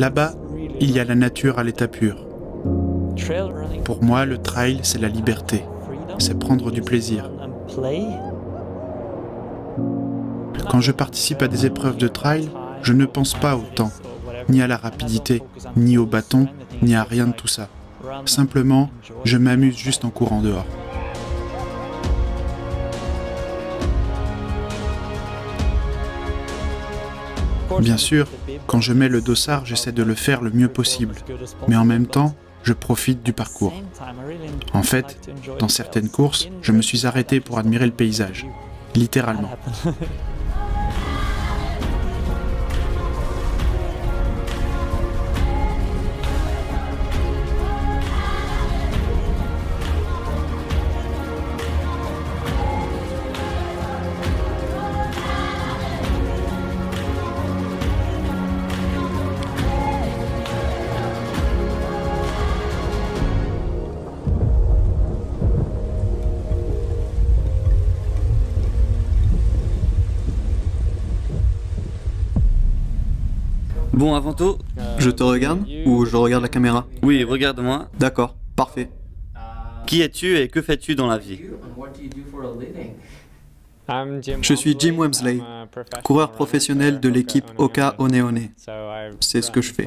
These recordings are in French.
Là-bas, il y a la nature à l'état pur. Pour moi, le trail, c'est la liberté. C'est prendre du plaisir. Quand je participe à des épreuves de trail, je ne pense pas au temps, ni à la rapidité, ni au bâton, ni à rien de tout ça. Simplement, je m'amuse juste en courant dehors. Bien sûr, quand je mets le dossard, j'essaie de le faire le mieux possible, mais en même temps, je profite du parcours. En fait, dans certaines courses, je me suis arrêté pour admirer le paysage, littéralement. Bon, avant tout... Je te regarde ou je regarde la caméra? Oui, regarde-moi. D'accord, parfait. Qui es-tu et que fais-tu dans la vie? Je suis Jim Wemsley, coureur professionnel de l'équipe Oka One. C'est ce que je fais.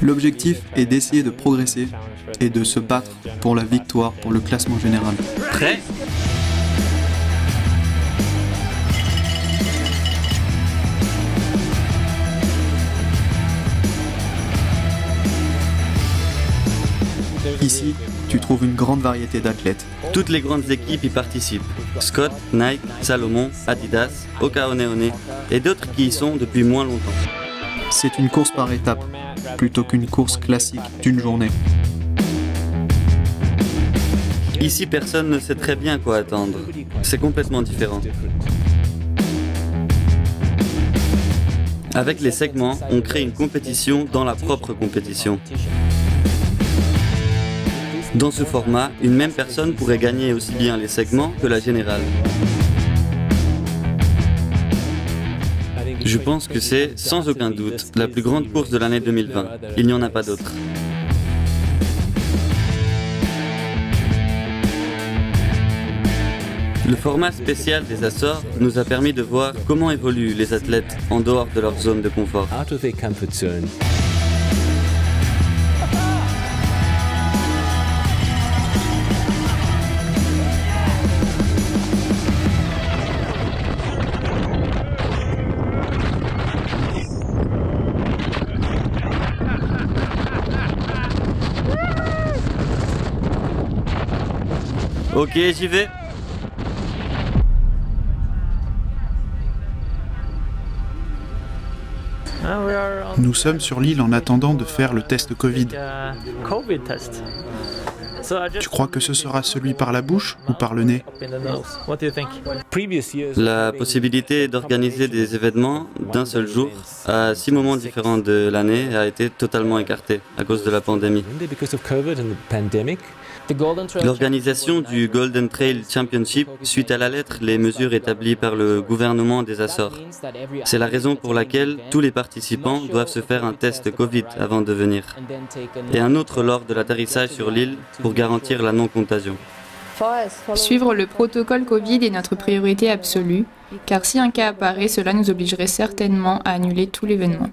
L'objectif est d'essayer de progresser et de se battre pour la victoire pour le classement général. Prêt? Ici, tu trouves une grande variété d'athlètes. Toutes les grandes équipes y participent. Scott, Nike, Salomon, Adidas, Oka One et d'autres qui y sont depuis moins longtemps. C'est une course par étapes, plutôt qu'une course classique d'une journée. Ici, personne ne sait très bien quoi attendre. C'est complètement différent. Avec les segments, on crée une compétition dans la propre compétition. Dans ce format, une même personne pourrait gagner aussi bien les segments que la générale. Je pense que c'est, sans aucun doute, la plus grande course de l'année 2020. Il n'y en a pas d'autre. Le format spécial des Açores nous a permis de voir comment évoluent les athlètes en dehors de leur zone de confort. Ok, j'y vais. Nous sommes sur l'île en attendant de faire le test Covid. Tu crois que ce sera celui par la bouche ou par le nez? La possibilité d'organiser des événements d'un seul jour à 6 moments différents de l'année a été totalement écartée à cause de la pandémie. L'organisation du Golden Trail Championship suit à la lettre les mesures établies par le gouvernement des Açores. C'est la raison pour laquelle tous les participants doivent se faire un test Covid avant de venir, et un autre lors de l'atterrissage sur l'île pour garantir la non-contagion. Suivre le protocole Covid est notre priorité absolue, car si un cas apparaît, cela nous obligerait certainement à annuler tout l'événement.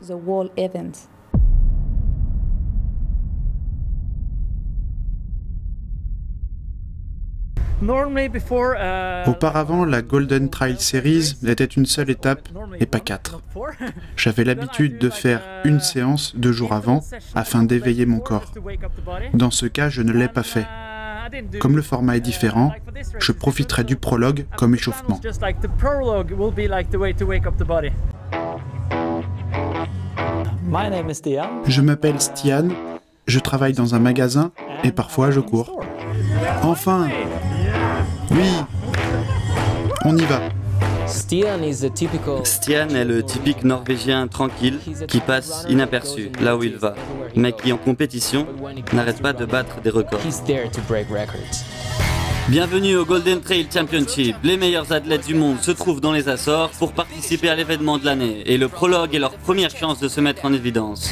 Auparavant, la Golden Trail Series était une seule étape et pas 4. J'avais l'habitude de faire une séance 2 jours avant afin d'éveiller mon corps. Dans ce cas, je ne l'ai pas fait. Comme le format est différent, je profiterai du prologue comme échauffement. Je m'appelle Stian, je travaille dans un magasin et parfois je cours. Enfin! Oui! On y va! Stian est le typique Norvégien tranquille qui passe inaperçu là où il va, mais qui en compétition n'arrête pas de battre des records. Bienvenue au Golden Trail Championship. Les meilleurs athlètes du monde se trouvent dans les Açores pour participer à l'événement de l'année et le prologue est leur première chance de se mettre en évidence.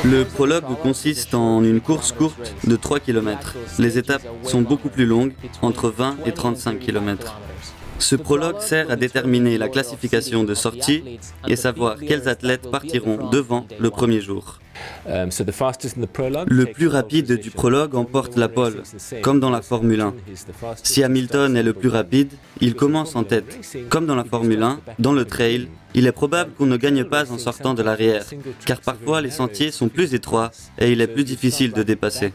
Le prologue consiste en une course courte de 3 km. Les étapes sont beaucoup plus longues, entre 20 et 35 km. Ce prologue sert à déterminer la classification de sortie et savoir quels athlètes partiront devant le premier jour. Le plus rapide du prologue emporte la pole, comme dans la Formule 1. Si Hamilton est le plus rapide, il commence en tête. Comme dans la Formule 1, dans le trail, il est probable qu'on ne gagne pas en sortant de l'arrière, car parfois les sentiers sont plus étroits et il est plus difficile de dépasser.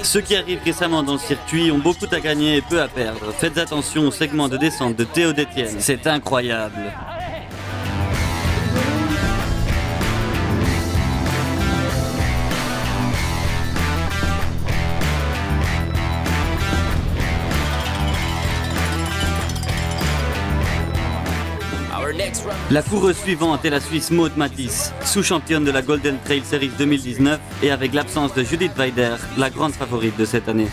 Ceux qui arrivent récemment dans le circuit ont beaucoup à gagner et peu à perdre. Faites attention au segment de descente de Théo d'Etienne, c'est incroyable. La coureuse suivante est la Suisse Maud Matthys, sous-championne de la Golden Trail Series 2019 et avec l'absence de Judith Weider, la grande favorite de cette année.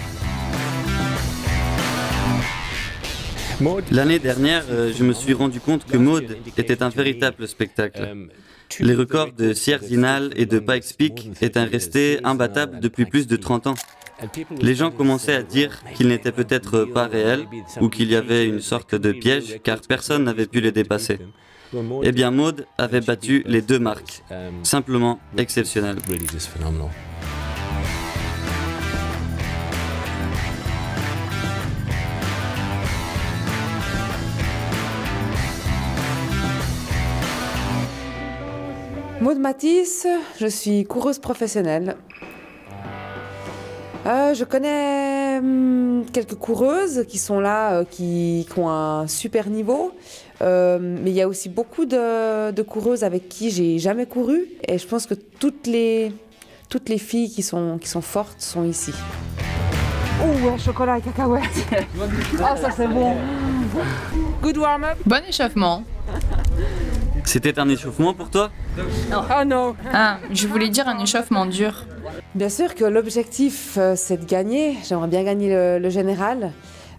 L'année dernière, je me suis rendu compte que Maud était un véritable spectacle. Les records de Sierre-Zinal et de Pikes Peak étaient restés imbattables depuis plus de 30 ans. Les gens commençaient à dire qu'ils n'étaient peut-être pas réels ou qu'il y avait une sorte de piège car personne n'avait pu les dépasser. Eh bien, Maud avait battu les deux marques. Simplement exceptionnel. Maud Matthys, je suis coureuse professionnelle. Je connais quelques coureuses qui sont là, qui ont un super niveau, mais il y a aussi beaucoup de coureuses avec qui j'ai jamais couru, et je pense que toutes les filles qui sont fortes sont ici. Oh, un chocolat et cacahuètes. Ah, ça c'est bon. Good warm-up. Bon échauffement. C'était un échauffement pour toi? Oh non. Ah, je voulais dire un échauffement dur. Bien sûr que l'objectif, c'est de gagner. J'aimerais bien gagner le général.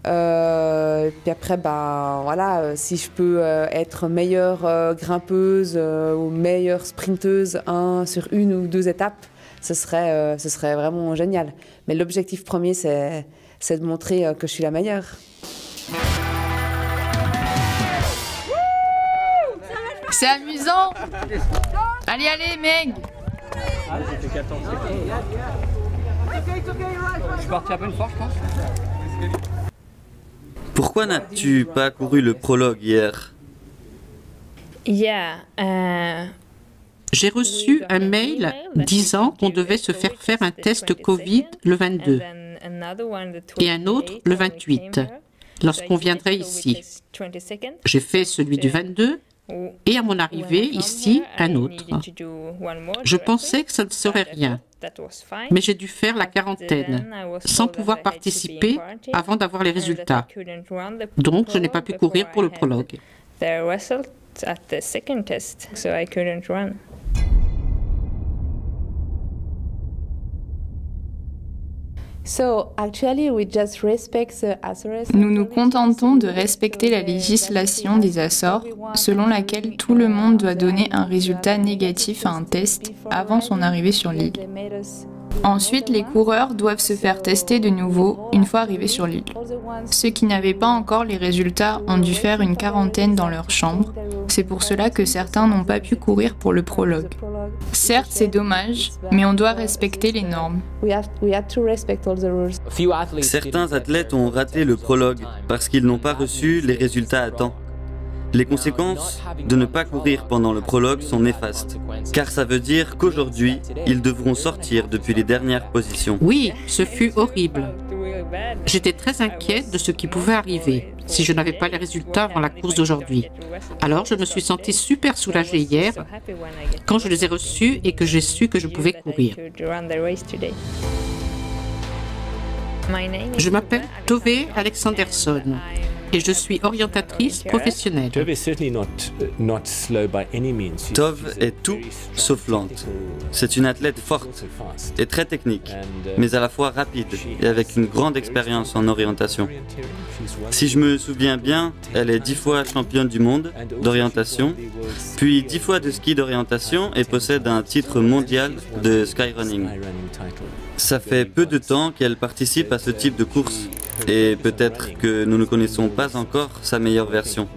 Puis après, ben, voilà, si je peux être meilleure grimpeuse ou meilleure sprinteuse sur une ou deux étapes, ce serait vraiment génial. Mais l'objectif premier, c'est de montrer que je suis la meilleure. C'est amusant. Allez, allez, Meg. Je suis parti à peine fort, je pense. Pourquoi n'as-tu pas couru le prologue hier? J'ai reçu un mail disant qu'on devait se faire un test Covid le 22 et un autre le 28, lorsqu'on viendrait ici. J'ai fait celui du 22 et à mon arrivée ici, un autre. Je pensais que ça ne serait rien, mais j'ai dû faire la quarantaine, sans pouvoir participer avant d'avoir les résultats. Donc, je n'ai pas pu courir pour le prologue. Nous nous contentons de respecter la législation des Açores, selon laquelle tout le monde doit donner un résultat négatif à un test avant son arrivée sur l'île. Ensuite, les coureurs doivent se faire tester de nouveau une fois arrivés sur l'île. Ceux qui n'avaient pas encore les résultats ont dû faire une quarantaine dans leur chambre. C'est pour cela que certains n'ont pas pu courir pour le prologue. Certes, c'est dommage, mais on doit respecter les normes. Certains athlètes ont raté le prologue parce qu'ils n'ont pas reçu les résultats à temps. Les conséquences de ne pas courir pendant le prologue sont néfastes, car ça veut dire qu'aujourd'hui, ils devront sortir depuis les dernières positions. Oui, ce fut horrible. J'étais très inquiète de ce qui pouvait arriver si je n'avais pas les résultats avant la course d'aujourd'hui. Alors je me suis sentie super soulagée hier quand je les ai reçus et que j'ai su que je pouvais courir. Je m'appelle Tove Alexanderson et je suis orientatrice professionnelle. Tove est tout sauf lente. C'est une athlète forte et très technique, mais à la fois rapide et avec une grande expérience en orientation. Si je me souviens bien, elle est 10 fois championne du monde d'orientation, puis 10 fois de ski d'orientation et possède un titre mondial de skyrunning. Ça fait peu de temps qu'elle participe à ce type de course et peut-être que nous ne connaissons pas encore sa meilleure version.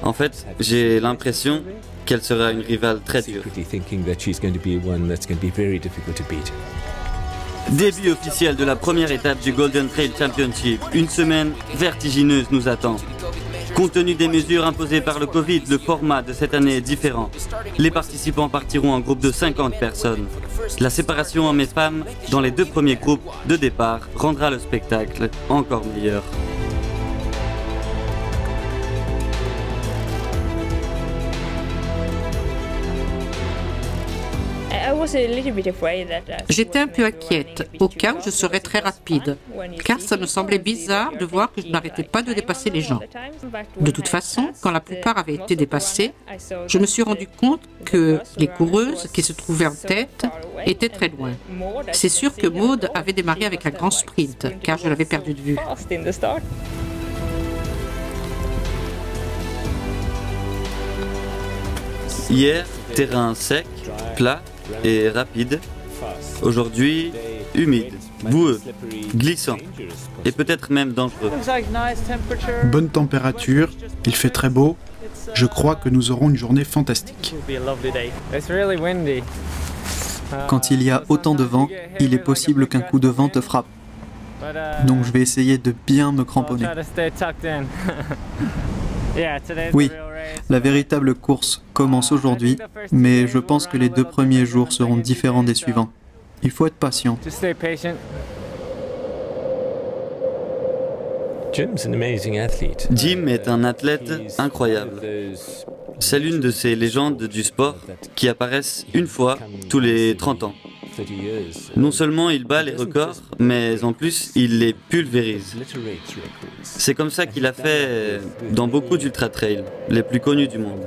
En fait, j'ai l'impression qu'elle sera une rivale très dure. Début officiel de la première étape du Golden Trail Championship. Une semaine vertigineuse nous attend. Compte tenu des mesures imposées par le Covid, le format de cette année est différent. Les participants partiront en groupe de 50 personnes. La séparation hommes et femmes dans les 2 premiers groupes de départ rendra le spectacle encore meilleur. J'étais un peu inquiète, au cas où je serais très rapide, car ça me semblait bizarre de voir que je n'arrêtais pas de dépasser les gens. De toute façon, quand la plupart avaient été dépassés, je me suis rendu compte que les coureuses qui se trouvaient en tête étaient très loin. C'est sûr que Maud avait démarré avec un grand sprint, car je l'avais perdu de vue. Hier, terrain sec, plat et rapide. Aujourd'hui, humide, boueux, glissant et peut-être même dangereux. Bonne température, il fait très beau. Je crois que nous aurons une journée fantastique. Quand il y a autant de vent, il est possible qu'un coup de vent te frappe. Donc je vais essayer de bien me cramponner. Oui, la véritable course commence aujourd'hui, mais je pense que les 2 premiers jours seront différents des suivants. Il faut être patient. Jim est un athlète incroyable. C'est l'une de ces légendes du sport qui apparaissent une fois tous les 30 ans. Non seulement il bat les records, mais en plus il les pulvérise. C'est comme ça qu'il a fait dans beaucoup d'ultra-trails, les plus connus du monde.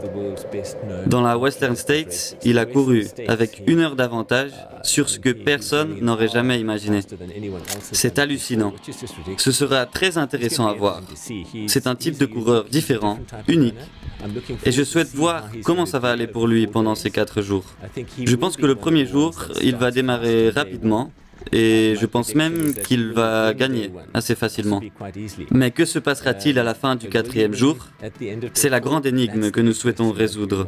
Dans la Western States, il a couru avec 1 heure d'avantage sur ce que personne n'aurait jamais imaginé. C'est hallucinant. Ce sera très intéressant à voir. C'est un type de coureur différent, unique. Et je souhaite voir comment ça va aller pour lui pendant ces 4 jours. Je pense que le premier jour, il va démarrer rapidement et je pense même qu'il va gagner assez facilement. Mais que se passera-t-il à la fin du 4e jour? C'est la grande énigme que nous souhaitons résoudre.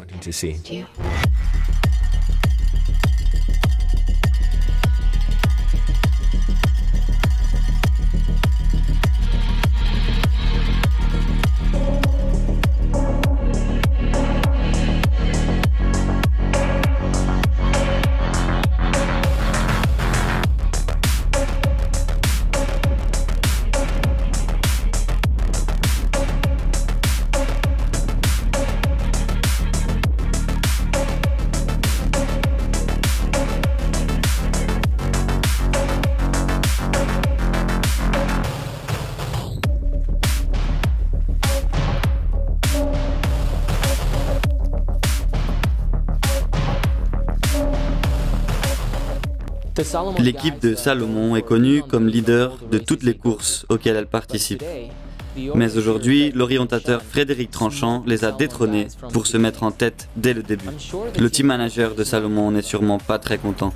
L'équipe de Salomon est connue comme leader de toutes les courses auxquelles elle participe. Mais aujourd'hui, l'orientateur Frédéric Tranchant les a détrônés pour se mettre en tête dès le début. Le team manager de Salomon n'est sûrement pas très content.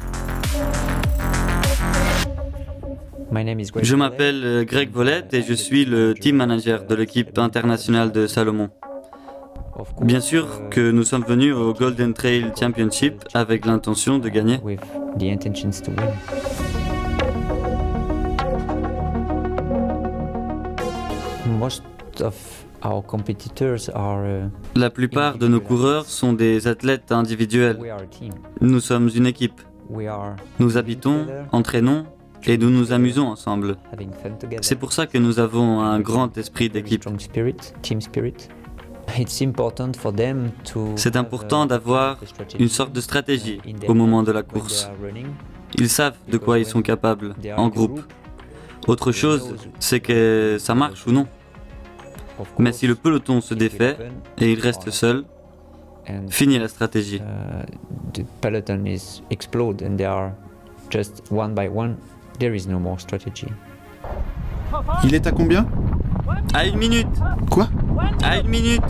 Je m'appelle Greg Volette et je suis le team manager de l'équipe internationale de Salomon. Bien sûr que nous sommes venus au Golden Trail Championship avec l'intention de gagner. La plupart de nos coureurs sont des athlètes individuels. Nous sommes une équipe. Nous habitons, entraînons et nous nous amusons ensemble. C'est pour ça que nous avons un grand esprit d'équipe. C'est important d'avoir une sorte de stratégie au moment de la course. Ils savent de quoi ils sont capables en groupe. Autre chose, c'est que ça marche ou non. Mais si le peloton se défait et il reste seul, fini la stratégie. Il est à combien? À 1 minute. Quoi? À 1 minute.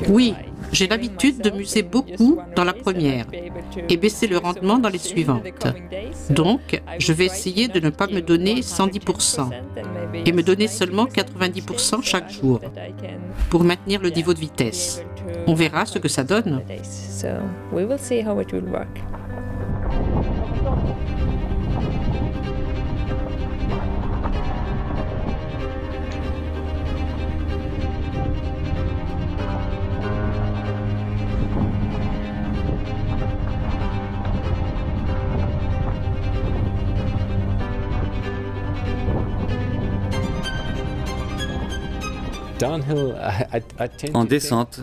Oui, j'ai l'habitude de muser beaucoup dans la première et baisser le rendement dans les suivantes. Donc, je vais essayer de ne pas me donner 110% et me donner seulement 90% chaque jour pour maintenir le niveau de vitesse. On verra ce que ça donne. En descente,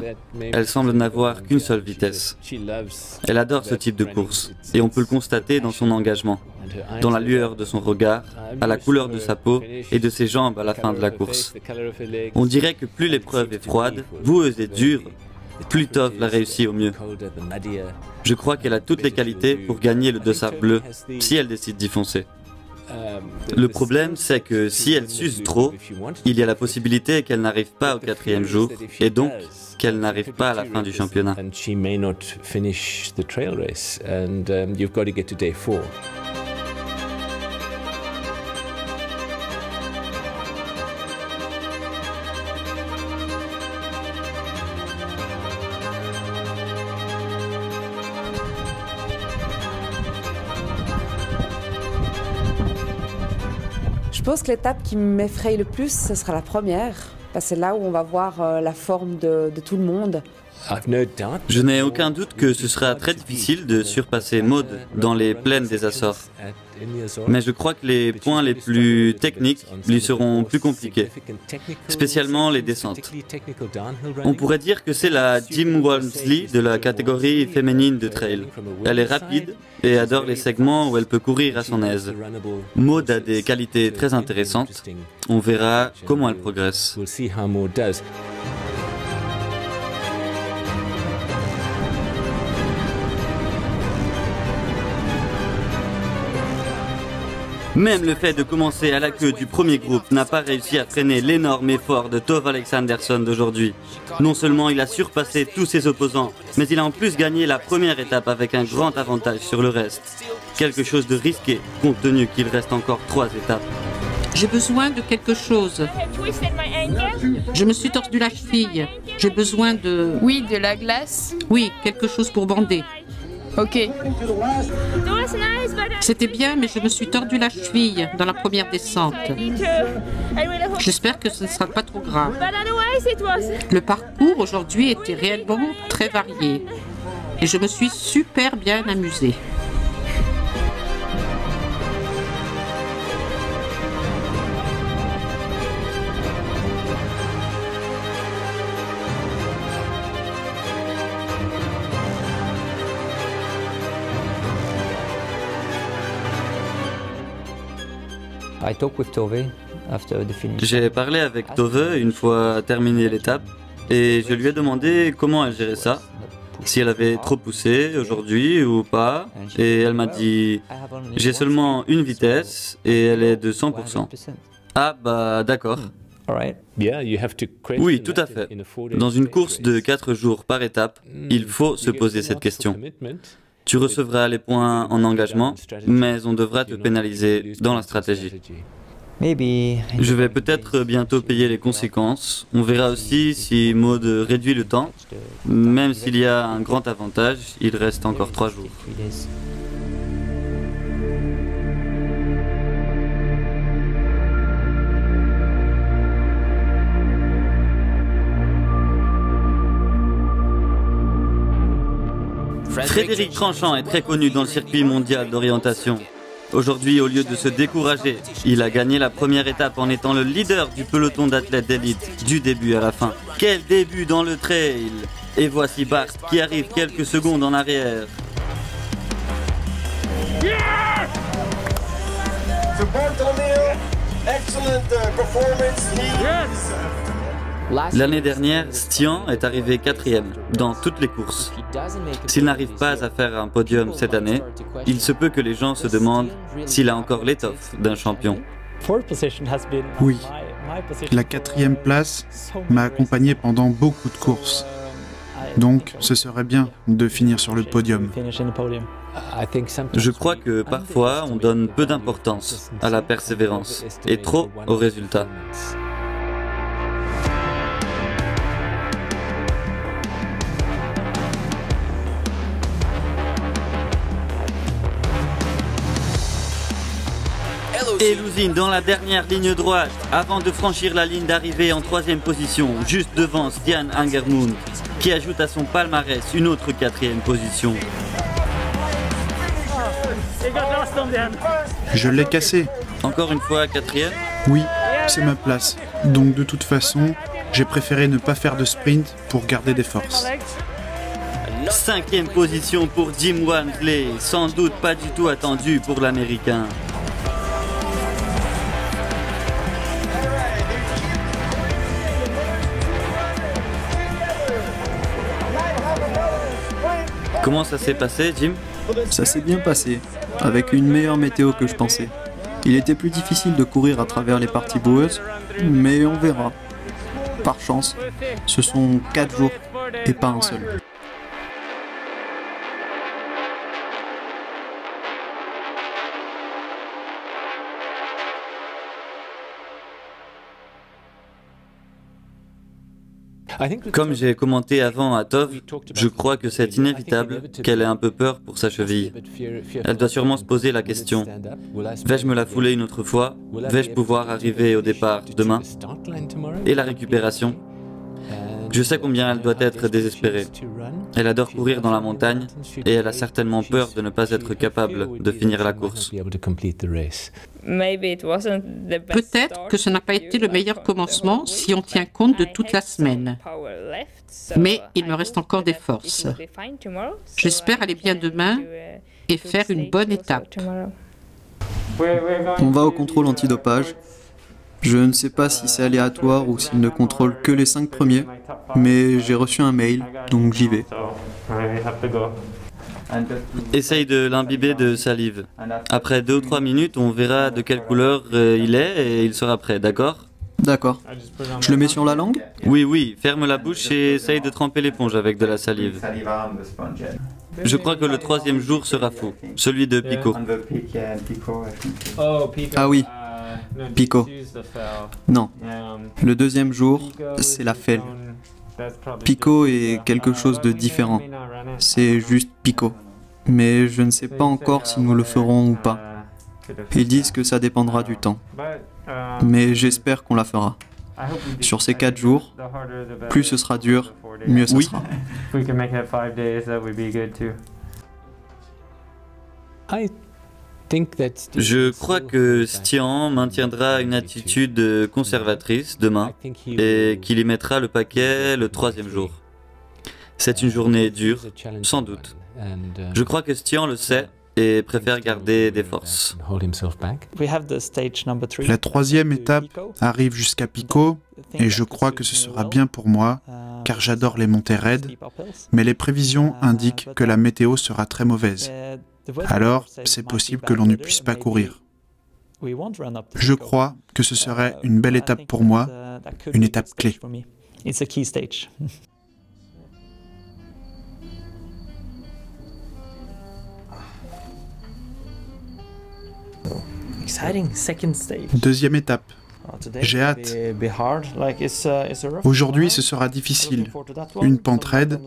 elle semble n'avoir qu'une seule vitesse. Elle adore ce type de course, et on peut le constater dans son engagement, dans la lueur de son regard, à la couleur de sa peau et de ses jambes à la fin de la course. On dirait que plus l'épreuve est froide, boueuse et dure, plus Tove l'a réussi au mieux. Je crois qu'elle a toutes les qualités pour gagner le dossard bleu, si elle décide d'y foncer. Le problème, c'est que si elle s'use trop, il y a la possibilité qu'elle n'arrive pas au 4e jour, et donc qu'elle n'arrive pas à la fin du championnat. Je pense que l'étape qui m'effraie le plus, ce sera la première, parce que c'est là où on va voir la forme de tout le monde. Je n'ai aucun doute que ce sera très difficile de surpasser Maud dans les plaines des Açores. Mais je crois que les points les plus techniques lui seront plus compliqués, spécialement les descentes. On pourrait dire que c'est la Jim Walmsley de la catégorie féminine de trail. Elle est rapide et adore les segments où elle peut courir à son aise. Maud a des qualités très intéressantes. On verra comment elle progresse. Même le fait de commencer à la queue du premier groupe n'a pas réussi à freiner l'énorme effort de Tove Alexandersson d'aujourd'hui. Non seulement il a surpassé tous ses opposants, mais il a en plus gagné la première étape avec un grand avantage sur le reste. Quelque chose de risqué, compte tenu qu'il reste encore 3 étapes. J'ai besoin de quelque chose. Je me suis tordu la cheville. J'ai besoin de... Oui, de la glace. Oui, quelque chose pour bander. Ok. C'était bien, mais je me suis tordu la cheville dans la première descente. J'espère que ce ne sera pas trop grave. Le parcours aujourd'hui était réellement très varié. Et je me suis super bien amusée. J'ai parlé avec Tove une fois terminé l'étape et je lui ai demandé comment elle gérait ça, si elle avait trop poussé aujourd'hui ou pas, et elle m'a dit « J'ai seulement une vitesse et elle est de 100%. » Ah bah d'accord. Oui, tout à fait. Dans une course de 4 jours par étape, il faut se poser cette question. Tu recevras les points en engagement, mais on devra te pénaliser dans la stratégie. Je vais peut-être bientôt payer les conséquences. On verra aussi si Maud réduit le temps. Même s'il y a un grand avantage, il reste encore 3 jours. Frédéric Tranchant est très connu dans le circuit mondial d'orientation. Aujourd'hui, au lieu de se décourager, il a gagné la première étape en étant le leader du peloton d'athlètes d'élite du début à la fin. Quel début dans le trail! Et voici Bart qui arrive quelques secondes en arrière. L'année dernière, Stian est arrivé 4e dans toutes les courses. S'il n'arrive pas à faire un podium cette année, il se peut que les gens se demandent s'il a encore l'étoffe d'un champion. Oui, la 4e place m'a accompagné pendant beaucoup de courses. Donc, ce serait bien de finir sur le podium. Je crois que parfois, on donne peu d'importance à la persévérance et trop aux résultats. Et Luzin dans la dernière ligne droite, avant de franchir la ligne d'arrivée en 3e position, juste devant Stian Angermund, qui ajoute à son palmarès une autre 4e position. Je l'ai cassé. Encore une fois 4e? Oui, c'est ma place. Donc de toute façon, j'ai préféré ne pas faire de sprint pour garder des forces. 5e position pour Jim Walmsley, sans doute pas du tout attendu pour l'Américain. Comment ça s'est passé, Jim? Ça s'est bien passé, avec une meilleure météo que je pensais. Il était plus difficile de courir à travers les parties boueuses, mais on verra. Par chance, ce sont 4 jours et pas un seul. Comme j'ai commenté avant à Tov, je crois que c'est inévitable qu'elle ait un peu peur pour sa cheville. Elle doit sûrement se poser la question, vais-je me la fouler une autre fois? Vais-je pouvoir arriver au départ demain? Et la récupération? Je sais combien elle doit être désespérée. Elle adore courir dans la montagne et elle a certainement peur de ne pas être capable de finir la course. Peut-être que ce n'a pas été le meilleur commencement si on tient compte de toute la semaine. Mais il me reste encore des forces. J'espère aller bien demain et faire une bonne étape. On va au contrôle antidopage. Je ne sais pas si c'est aléatoire ou s'ils ne contrôlent que les 5 premiers, mais j'ai reçu un mail, donc j'y vais. Essaye de l'imbiber de salive. Après 2 ou 3 minutes, on verra de quelle couleur il est et il sera prêt, d'accord? D'accord. Je le mets sur la langue? Oui, oui, ferme la bouche et essaye de tremper l'éponge avec de la salive. Je crois que le 3e jour sera fou, celui de Pico. Ah oui, Pico. Non, le 2e jour, c'est la fêle. Pico est quelque chose de différent. C'est juste Pico. Mais je ne sais pas encore si nous le ferons ou pas. Ils disent que ça dépendra du temps. Mais j'espère qu'on la fera. Sur ces 4 jours, plus ce sera dur, mieux ça sera. Je crois que Stian maintiendra une attitude conservatrice demain et qu'il y mettra le paquet le 3e jour. C'est une journée dure, sans doute. Je crois que Stian le sait et préfère garder des forces. La 3e étape arrive jusqu'à Pico et je crois que ce sera bien pour moi car j'adore les montées raides, mais les prévisions indiquent que la météo sera très mauvaise. Alors, c'est possible que l'on ne puisse pas courir. Je crois que ce serait une belle étape pour moi, une étape clé. Deuxième étape. J'ai hâte. Aujourd'hui, ce sera difficile. Une pente raide.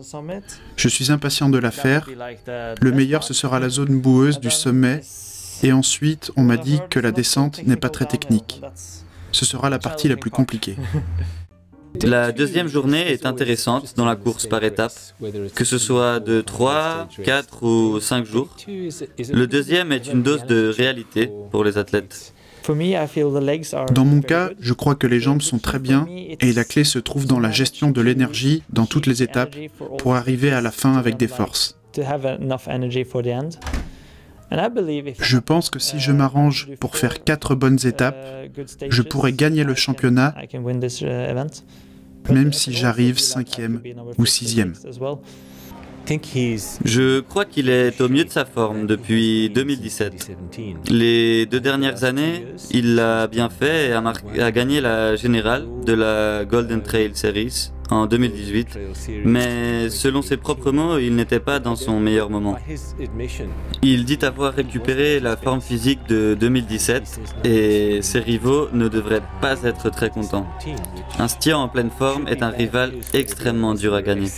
Je suis impatient de la faire. Le meilleur, ce sera la zone boueuse du sommet. Et ensuite, on m'a dit que la descente n'est pas très technique. Ce sera la partie la plus compliquée. La deuxième journée est intéressante dans la course par étapes, que ce soit de 3, 4 ou 5 jours. Le deuxième est une dose de réalité pour les athlètes. Dans mon cas, je crois que les jambes sont très bien et la clé se trouve dans la gestion de l'énergie dans toutes les étapes pour arriver à la fin avec des forces. Je pense que si je m'arrange pour faire 4 bonnes étapes, je pourrais gagner le championnat, même si j'arrive 5e ou 6e. Je crois qu'il est au mieux de sa forme depuis 2017. Les 2 dernières années, il l'a bien fait et a gagné la générale de la Golden Trail Series en 2018, mais selon ses propres mots, il n'était pas dans son meilleur moment. Il dit avoir récupéré la forme physique de 2017 et ses rivaux ne devraient pas être très contents. Un Stian en pleine forme est un rival extrêmement dur à gagner.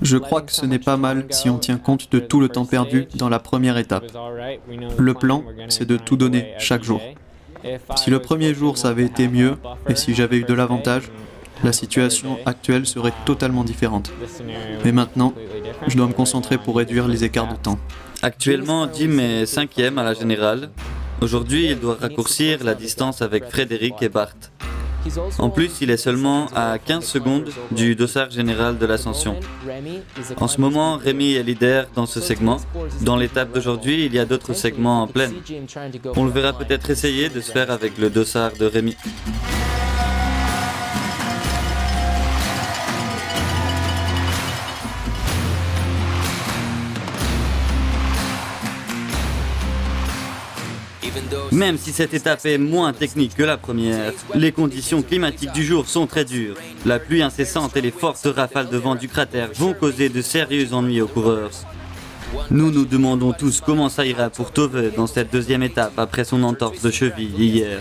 Je crois que ce n'est pas mal si on tient compte de tout le temps perdu dans la première étape. Le plan, c'est de tout donner chaque jour. Si le premier jour ça avait été mieux, et si j'avais eu de l'avantage, la situation actuelle serait totalement différente. Mais maintenant, je dois me concentrer pour réduire les écarts de temps. Actuellement, Jim est 5e à la générale. Aujourd'hui, il doit raccourcir la distance avec Frédéric et Bart. En plus, il est seulement à 15 secondes du dossard général de l'ascension. En ce moment, Rémi est leader dans ce segment. Dans l'étape d'aujourd'hui, il y a d'autres segments en plaine. On le verra peut-être essayer de se faire avec le dossard de Rémi. Même si cette étape est moins technique que la première, les conditions climatiques du jour sont très dures. La pluie incessante et les fortes rafales de vent du cratère vont causer de sérieux ennuis aux coureurs. Nous nous demandons tous comment ça ira pour Tove dans cette deuxième étape après son entorse de cheville hier.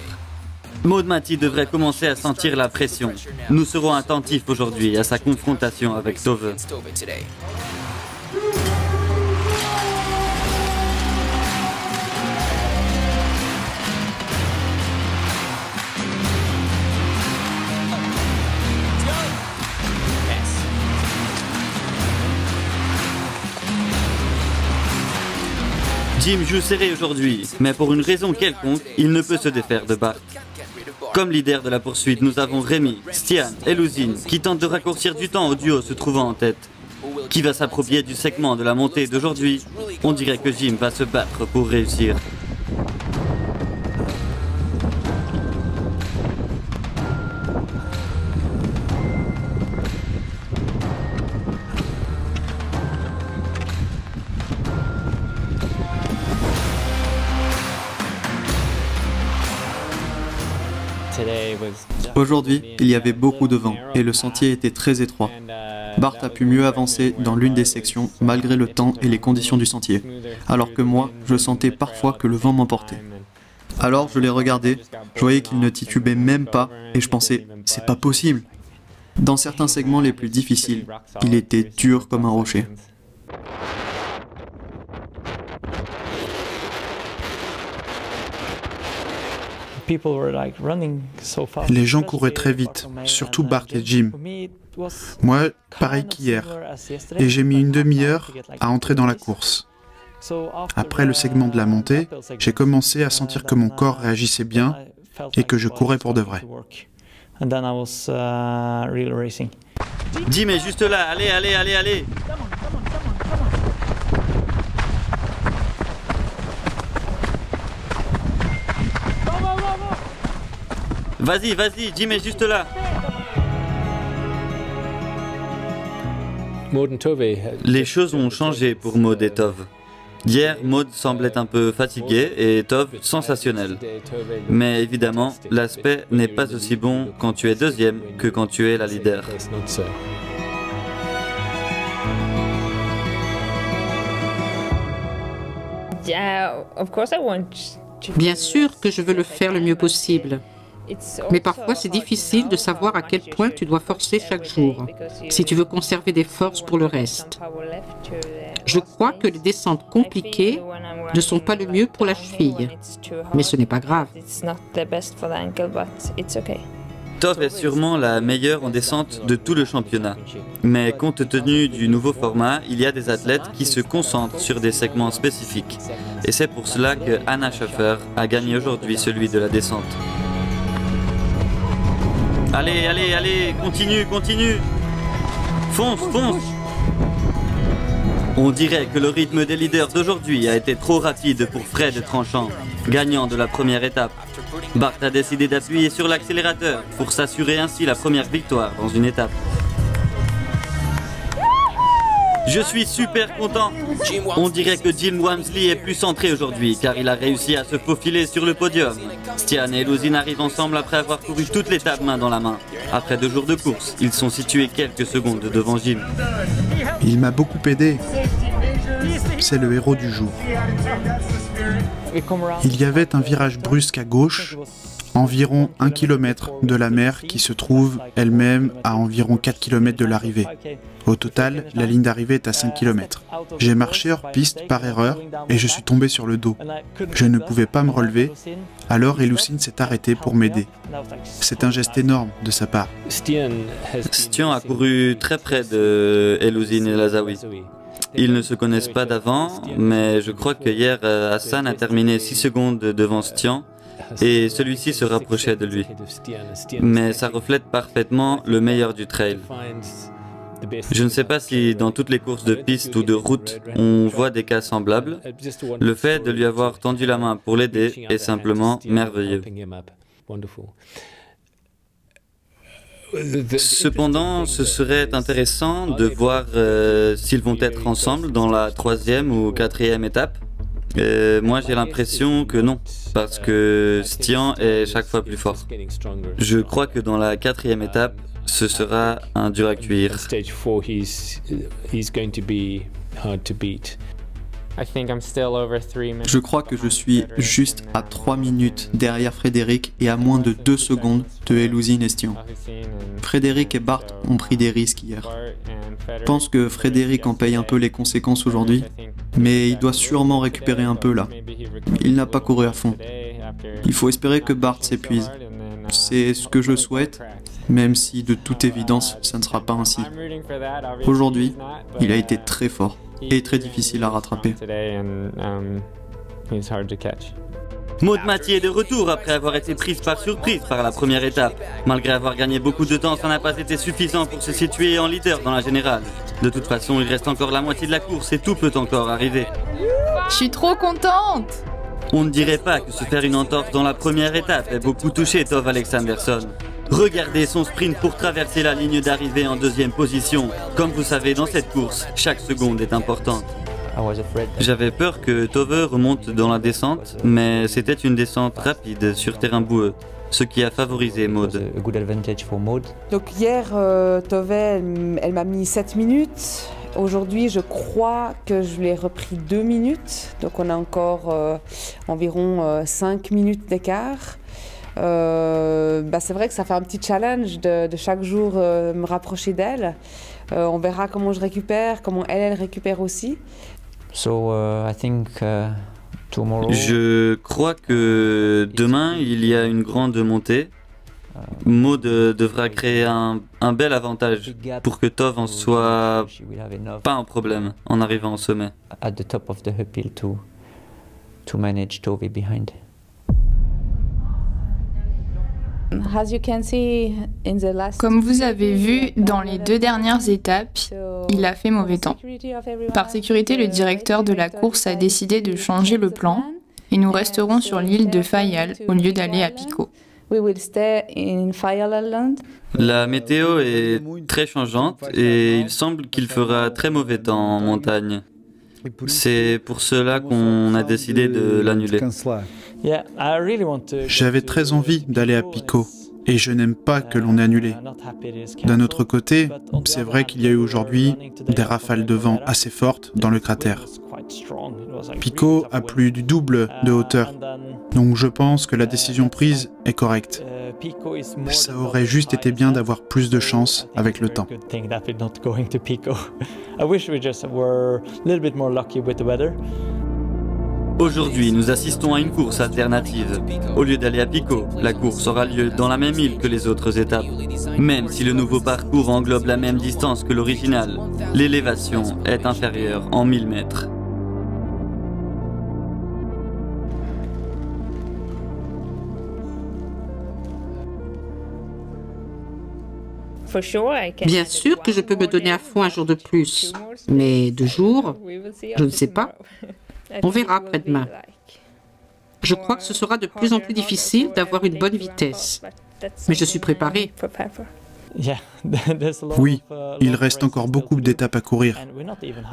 Maud Matty devrait commencer à sentir la pression. Nous serons attentifs aujourd'hui à sa confrontation avec Tove. Jim joue serré aujourd'hui, mais pour une raison quelconque, il ne peut se défaire de Bart. Comme leader de la poursuite, nous avons Rémi, Stian et Luzin qui tentent de raccourcir du temps au duo se trouvant en tête. Qui va s'approprier du segment de la montée d'aujourd'hui? On dirait que Jim va se battre pour réussir. Aujourd'hui, il y avait beaucoup de vent et le sentier était très étroit. Bart a pu mieux avancer dans l'une des sections malgré le temps et les conditions du sentier, alors que moi, je sentais parfois que le vent m'emportait. Alors je l'ai regardé, je voyais qu'il ne titubait même pas et je pensais « c'est pas possible ». Dans certains segments les plus difficiles, il était dur comme un rocher. Les gens couraient très vite, surtout Bart et Jim. Moi, pareil qu'hier, et j'ai mis une demi-heure à entrer dans la course. Après le segment de la montée, j'ai commencé à sentir que mon corps réagissait bien et que je courais pour de vrai. Jim est juste là, allez, allez, allez, allez! Vas-y, vas-y, Jim est juste là. Les choses ont changé pour Maud et Tove. Hier, Maud semblait un peu fatiguée et Tove sensationnel. Mais évidemment, l'aspect n'est pas aussi bon quand tu es deuxième que quand tu es la leader. Bien sûr que je veux le faire le mieux possible. Mais parfois, c'est difficile de savoir à quel point tu dois forcer chaque jour, si tu veux conserver des forces pour le reste. Je crois que les descentes compliquées ne sont pas le mieux pour la cheville, mais ce n'est pas grave. Tove est sûrement la meilleure en descente de tout le championnat. Mais compte tenu du nouveau format, il y a des athlètes qui se concentrent sur des segments spécifiques. Et c'est pour cela que Anna Schaffer a gagné aujourd'hui celui de la descente. Allez, allez, allez, continue, continue. Fonce, fonce. On dirait que le rythme des leaders d'aujourd'hui a été trop rapide pour Fred Tranchant, gagnant de la première étape. Bart a décidé d'appuyer sur l'accélérateur pour s'assurer ainsi la première victoire dans une étape. Je suis super content. On dirait que Jim Walmsley est plus centré aujourd'hui car il a réussi à se faufiler sur le podium. Stian et Eluzin arrivent ensemble après avoir couru toute l'étape main dans la main. Après 2 jours de course, ils sont situés quelques secondes devant Jim. Il m'a beaucoup aidé. C'est le héros du jour. Il y avait un virage brusque à gauche, environ 1 km de la mer qui se trouve elle-même à environ 4 km de l'arrivée. Au total, la ligne d'arrivée est à 5 km. J'ai marché hors piste par erreur et je suis tombé sur le dos. Je ne pouvais pas me relever, alors Eluzin s'est arrêté pour m'aider. C'est un geste énorme de sa part. Stian a couru très près de Eluzin et Lazawi. Ils ne se connaissent pas d'avant, mais je crois que hier, Hassan a terminé 6 secondes devant Stian et celui-ci se rapprochait de lui. Mais ça reflète parfaitement le meilleur du trail. Je ne sais pas si dans toutes les courses de piste ou de route, on voit des cas semblables. Le fait de lui avoir tendu la main pour l'aider est simplement merveilleux. Cependant, ce serait intéressant de voir s'ils vont être ensemble dans la 3e ou 4e étape. Moi, j'ai l'impression que non, parce que Stian est chaque fois plus fort. Je crois que dans la 4e étape, ce sera un dur à cuire. Je crois que je suis juste à 3 minutes derrière Frédéric et à moins de 2 secondes de Eluzin et Stian. Frédéric et Bart ont pris des risques hier. Je pense que Frédéric en paye un peu les conséquences aujourd'hui, mais il doit sûrement récupérer un peu là. Il n'a pas couru à fond. Il faut espérer que Bart s'épuise. C'est ce que je souhaite, même si de toute évidence, ça ne sera pas ainsi. Aujourd'hui, il a été très fort et très difficile à rattraper. Maud Mathieu est de retour après avoir été prise par surprise par la première étape. Malgré avoir gagné beaucoup de temps, ça n'a pas été suffisant pour se situer en leader dans la générale. De toute façon, il reste encore la moitié de la course et tout peut encore arriver. Je suis trop contente! On ne dirait pas que se faire une entorse dans la première étape ait beaucoup touché Tove Alexandersson. Regardez son sprint pour traverser la ligne d'arrivée en 2e position. Comme vous savez, dans cette course, chaque seconde est importante. J'avais peur que Tove remonte dans la descente, mais c'était une descente rapide sur terrain boueux, ce qui a favorisé Maud. Donc hier, Tove, elle m'a mis 7 minutes. Aujourd'hui, je crois que je l'ai repris 2 minutes. Donc on a encore environ 5 minutes d'écart. C'est vrai que ça fait un petit challenge de chaque jour me rapprocher d'elle. On verra comment je récupère, comment elle récupère aussi. Je crois que demain, il y a une grande montée. Maud devra créer un bel avantage pour que Tove en soit pas un problème en arrivant au sommet. Comme vous avez vu, dans les 2 dernières étapes, il a fait mauvais temps. Par sécurité, le directeur de la course a décidé de changer le plan et nous resterons sur l'île de Fayal au lieu d'aller à Pico. La météo est très changeante et il semble qu'il fera très mauvais temps en montagne. C'est pour cela qu'on a décidé de l'annuler. J'avais très envie d'aller à Pico et je n'aime pas que l'on ait annulé. D'un autre côté, c'est vrai qu'il y a eu aujourd'hui des rafales de vent assez fortes dans le cratère. Pico a plus du double de hauteur Donc je pense que la décision prise est correcte. Ça aurait juste été bien d'avoir plus de chance avec le temps. Aujourd'hui, nous assistons à une course alternative. Au lieu d'aller à Pico, la course aura lieu dans la même île que les autres étapes. Même si le nouveau parcours englobe la même distance que l'original, l'élévation est inférieure en 1000 mètres. Bien sûr que je peux me donner à fond un jour de plus, mais 2 jours, je ne sais pas. On verra après-demain. Je crois que ce sera de plus en plus difficile d'avoir une bonne vitesse, mais je suis préparée. Oui, il reste encore beaucoup d'étapes à courir.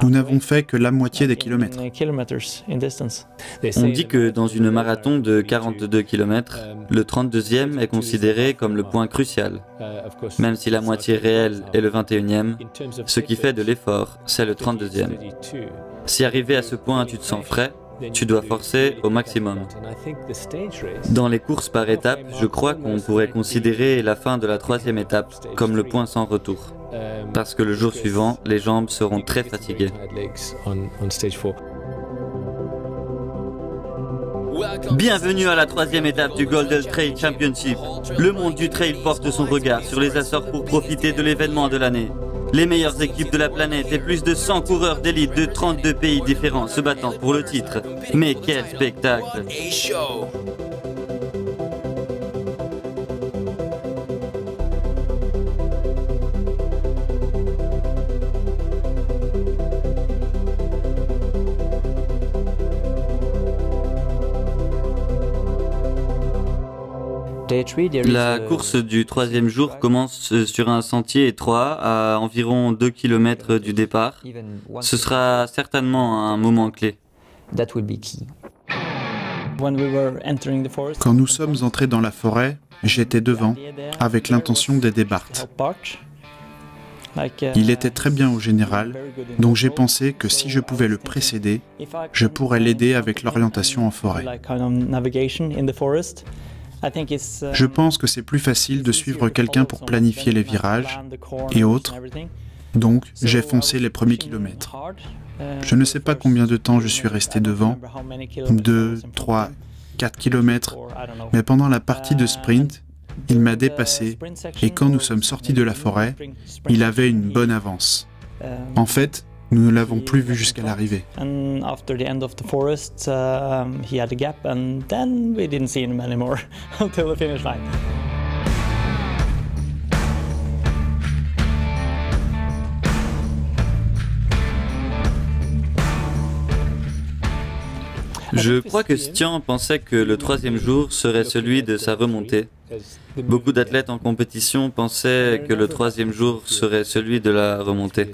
Nous n'avons fait que la moitié des kilomètres. On dit que dans une marathon de 42 km, le 32e est considéré comme le point crucial. Même si la moitié réelle est le 21e, ce qui fait de l'effort, c'est le 32e. Si arrivé à ce point tu te sens frais, tu dois forcer au maximum. Dans les courses par étapes, je crois qu'on pourrait considérer la fin de la 3e étape comme le point sans retour. Parce que le jour suivant, les jambes seront très fatiguées. Bienvenue à la 3e étape du Golden Trail Championship. Le monde du trail porte son regard sur les Açores pour profiter de l'événement de l'année. Les meilleures équipes de la planète et plus de 100 coureurs d'élite de 32 pays différents se battant pour le titre. Mais quel spectacle! La course du 3e jour commence sur un sentier étroit à environ 2 km du départ. Ce sera certainement un moment clé. Quand nous sommes entrés dans la forêt, j'étais devant, avec l'intention d'aider Bart. Il était très bien au général, donc j'ai pensé que si je pouvais le précéder, je pourrais l'aider avec l'orientation en forêt. Je pense que c'est plus facile de suivre quelqu'un pour planifier les virages et autres, donc j'ai foncé les premiers kilomètres. Je ne sais pas combien de temps je suis resté devant, 2, 3, 4 kilomètres, mais pendant la partie de sprint, il m'a dépassé et quand nous sommes sortis de la forêt, il avait une bonne avance. En fait, nous ne l'avons plus vu jusqu'à l'arrivée. Je crois que Stian pensait que le 3e jour serait celui de sa remontée. Beaucoup d'athlètes en compétition pensaient que le 3e jour serait celui de la remontée.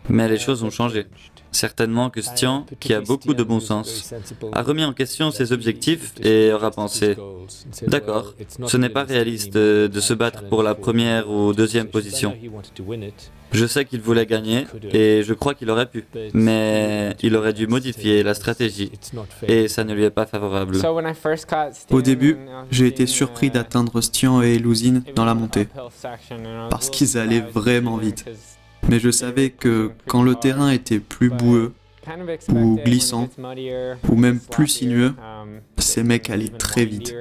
Mais les choses ont changé. Certainement que Stian, qui a beaucoup de bon sens, a remis en question ses objectifs et aura pensé « D'accord, ce n'est pas réaliste de se battre pour la 1re ou 2e position. Je sais qu'il voulait gagner et je crois qu'il aurait pu, mais il aurait dû modifier la stratégie et ça ne lui est pas favorable. » Au début, j'ai été surpris d'atteindre Stian et Louzine dans la montée, parce qu'ils allaient vraiment vite. Mais je savais que quand le terrain était plus boueux, ou glissant, ou même plus sinueux, ces mecs allaient très vite.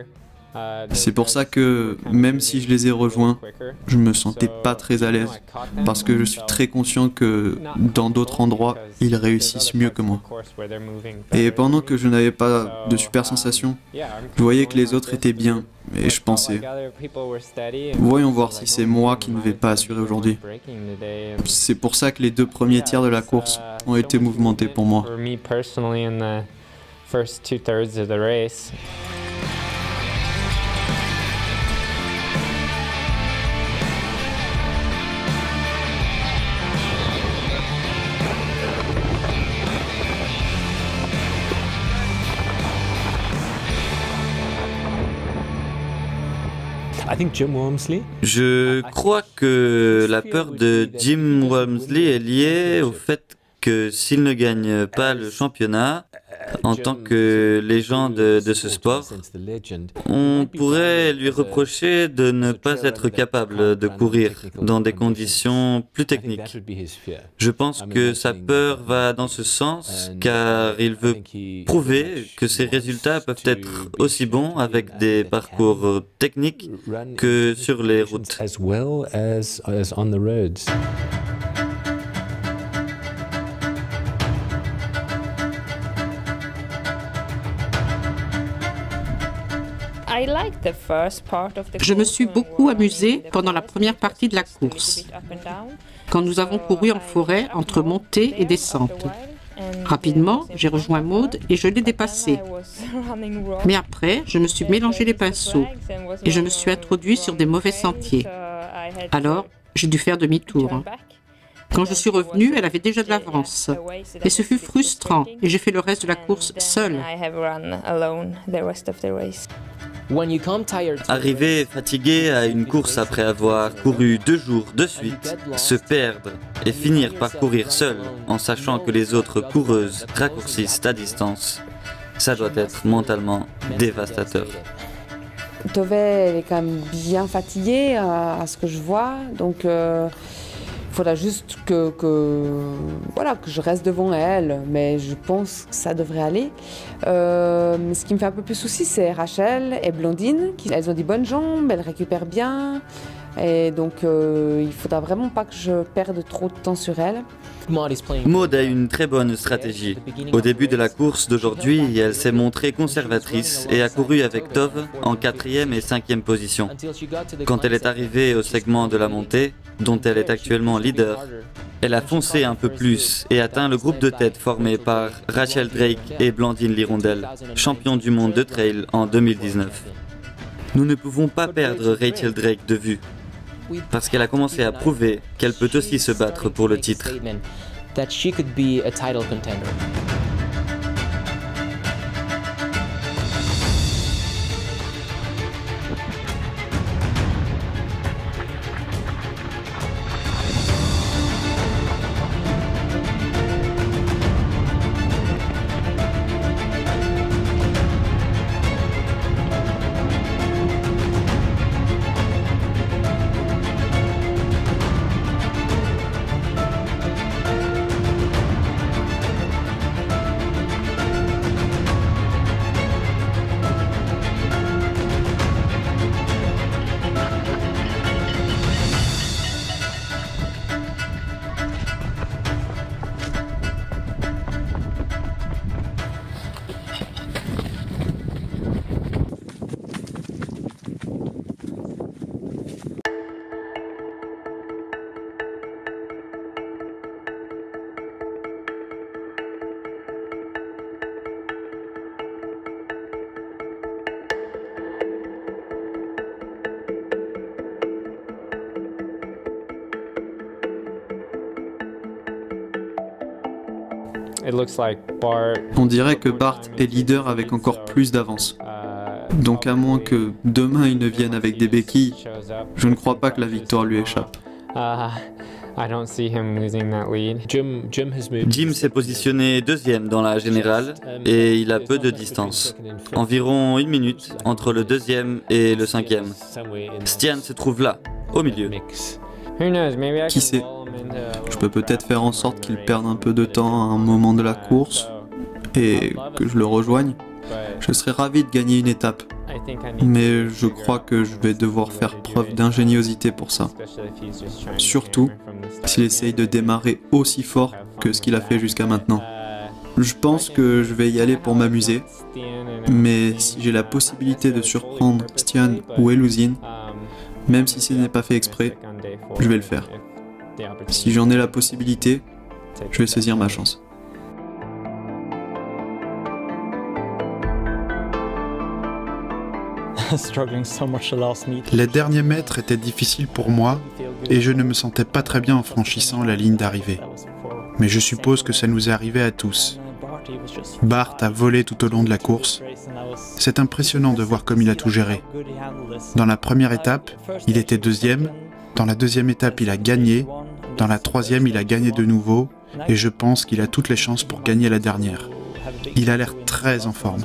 C'est pour ça que, même si je les ai rejoints, je me sentais pas très à l'aise, parce que je suis très conscient que dans d'autres endroits, ils réussissent mieux que moi. Et pendant que je n'avais pas de super sensations, je voyais que les autres étaient bien, et je pensais, voyons voir si c'est moi qui ne vais pas assurer aujourd'hui. C'est pour ça que les 2 premiers tiers de la course ont été mouvementés pour moi. Je crois que la peur de Jim Walmsley est liée au fait que s'il ne gagne pas le championnat, En tant que légende de ce sport, on pourrait lui reprocher de ne pas être capable de courir dans des conditions plus techniques. Je pense que sa peur va dans ce sens car il veut prouver que ses résultats peuvent être aussi bons avec des parcours techniques que sur les routes. Je me suis beaucoup amusée pendant la première partie de la course, quand nous avons couru en forêt entre montées et descentes. Rapidement, j'ai rejoint Maud et je l'ai dépassée. Mais après, je me suis mélangé les pinceaux et je me suis introduit sur des mauvais sentiers. Alors, j'ai dû faire demi-tour. Quand je suis revenue, elle avait déjà de l'avance. Et ce fut frustrant et j'ai fait le reste de la course seule. Arriver fatigué à une course après avoir couru 2 jours de suite, se perdre et finir par courir seul en sachant que les autres coureuses raccourcissent ta distance, ça doit être mentalement dévastateur. Tove, elle est quand même bien fatiguée à ce que je vois, donc il faudra juste que je reste devant elle, mais je pense que ça devrait aller. Mais ce qui me fait un peu plus souci, c'est Rachel et Blondine. Elles ont des bonnes jambes, elles récupèrent bien. Et donc, il ne faudra vraiment pas que je perde trop de temps sur elles. Maud a une très bonne stratégie. Au début de la course d'aujourd'hui, elle s'est montrée conservatrice et a couru avec Tove en 4e et 5e position. Quand elle est arrivée au segment de la montée, dont elle est actuellement leader, elle a foncé un peu plus et atteint le groupe de tête formé par Rachel Drake et Blandine Lirondelle, champions du monde de trail en 2019. Nous ne pouvons pas perdre Rachel Drake de vue, parce qu'elle a commencé à prouver qu'elle peut aussi se battre pour le titre. On dirait que Bart est leader avec encore plus d'avance. Donc à moins que demain il ne vienne avec des béquilles, je ne crois pas que la victoire lui échappe. Jim s'est positionné 2e dans la générale et il a peu de distance. Environ 1 minute entre le 2e et le 5e. Stian se trouve là, au milieu. Qui sait? Je peux peut-être faire en sorte qu'il perde un peu de temps à un moment de la course et que je le rejoigne. Je serais ravi de gagner une étape, mais je crois que je vais devoir faire preuve d'ingéniosité pour ça. Surtout s'il essaye de démarrer aussi fort que ce qu'il a fait jusqu'à maintenant. Je pense que je vais y aller pour m'amuser, mais si j'ai la possibilité de surprendre Stian ou Elusine, même si ce n'est pas fait exprès, je vais le faire. Si j'en ai la possibilité, je vais saisir ma chance. Les derniers mètres étaient difficiles pour moi et je ne me sentais pas très bien en franchissant la ligne d'arrivée. Mais je suppose que ça nous est arrivé à tous. Bart a volé tout au long de la course. C'est impressionnant de voir comme il a tout géré. Dans la première étape, il était 2e. Dans la 2e étape, il a gagné. Dans la 3e, il a gagné de nouveau. Et je pense qu'il a toutes les chances pour gagner la dernière. Il a l'air très en forme.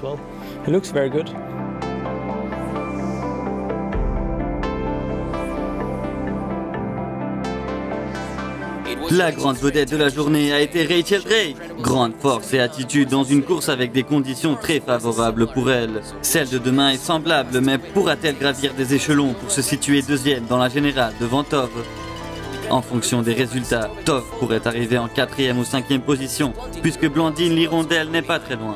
La grande vedette de la journée a été Rachel Drake. Grande force et attitude dans une course avec des conditions très favorables pour elle. Celle de demain est semblable, mais pourra-t-elle gravir des échelons pour se situer deuxième dans la générale devant Tove? En fonction des résultats, Tove pourrait arriver en 4e ou 5e position, puisque Blandine l'Hirondelle n'est pas très loin.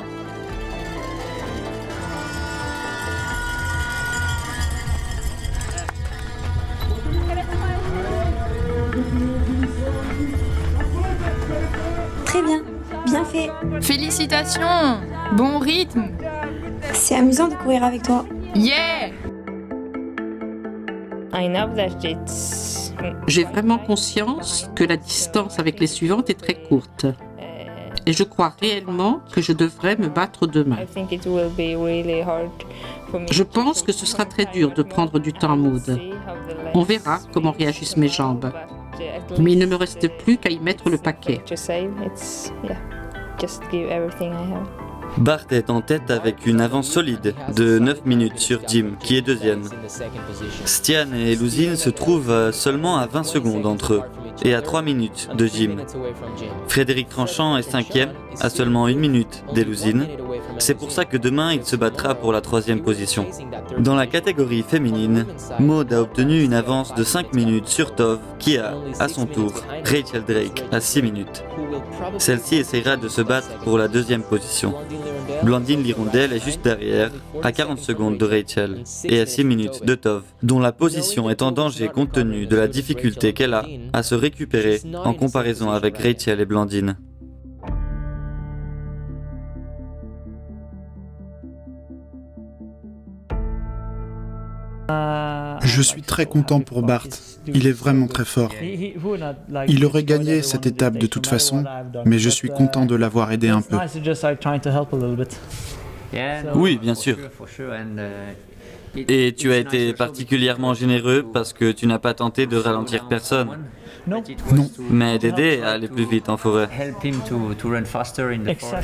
Très bien, bien fait. Félicitations! Bon rythme! C'est amusant de courir avec toi. Yeah! J'ai vraiment conscience que la distance avec les suivantes est très courte. Et je crois réellement que je devrais me battre demain. Je pense que ce sera très dur de prendre du temps à Maud. On verra comment réagissent mes jambes. Mais il ne me reste plus qu'à y mettre le paquet. Bart est en tête avec une avance solide de 9 minutes sur Jim, qui est deuxième. Stian et Luzine se trouvent seulement à 20 secondes entre eux et à 3 minutes de Jim. Frédéric Tranchant est cinquième, à seulement 1 minute des Luzine. C'est pour ça que demain il se battra pour la 3e position. Dans la catégorie féminine, Maud a obtenu une avance de 5 minutes sur Tove, qui a, à son tour, Rachel Drake à 6 minutes. Celle-ci essaiera de se battre pour la 2e position. Blandine l'Hirondelle est juste derrière, à 40 secondes de Rachel et à 6 minutes de Tove, dont la position est en danger compte tenu de la difficulté qu'elle a à se récupérer en comparaison avec Rachel et Blandine. Je suis très content pour Bart. Il est vraiment très fort. Il aurait gagné cette étape de toute façon, mais je suis content de l'avoir aidé un peu. Oui, bien sûr. Et tu as été particulièrement généreux parce que tu n'as pas tenté de ralentir personne. Non. Mais d'aider à aller plus vite en forêt.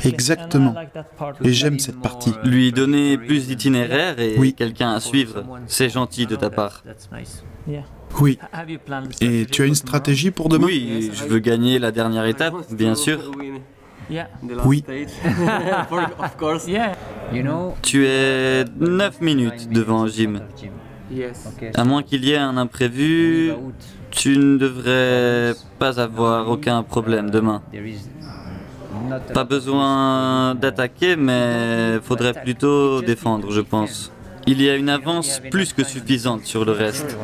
Exactement. Et j'aime cette partie. Lui donner plus d'itinéraires et quelqu'un à suivre, c'est gentil de ta part. Oui. Et tu as une stratégie pour demain? Oui, je veux gagner la dernière étape, bien sûr. Oui. Tu es 9 minutes devant Jim. À moins qu'il y ait un imprévu, tu ne devrais pas avoir aucun problème demain. Pas besoin d'attaquer, mais faudrait plutôt défendre, je pense. Il y a une avance plus que suffisante sur le reste.